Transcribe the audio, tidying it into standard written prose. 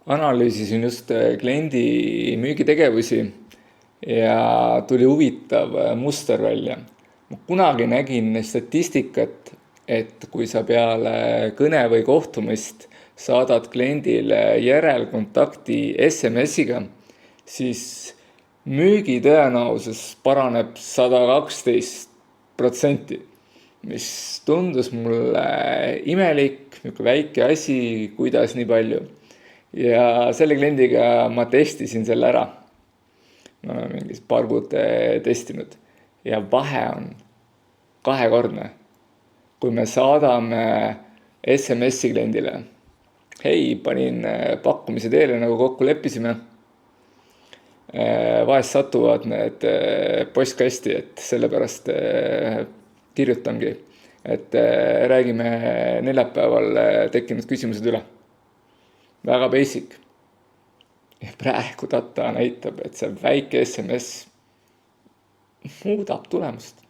Analüüsisin just kliendi müügitegevusi ja tuli huvitav muster välja. Ma kunagi nägin statistikat, et kui sa peale kõne või kohtumist saadad kliendile järelkontakti SMS-iga, siis müügitõenäosus paraneb 112%, mis tundus mulle imelik, niisugune väike asi, kuidas nii palju. Ja selle kliendiga ma testisin selle ära. Me oleme mingis paar kuud testinud. Ja vahe on kahekordne. Kui me saadame SMS-i kliendile. Hei, panin pakkumise teele, nagu kokku leppisime. Vahest satuvad need postkasti, et sellepärast kirjutangi. Et räägime neljapäeval tekkinud küsimused üle. Väga basic. Ja praegu data näitab, et see väike SMS muudab tulemust.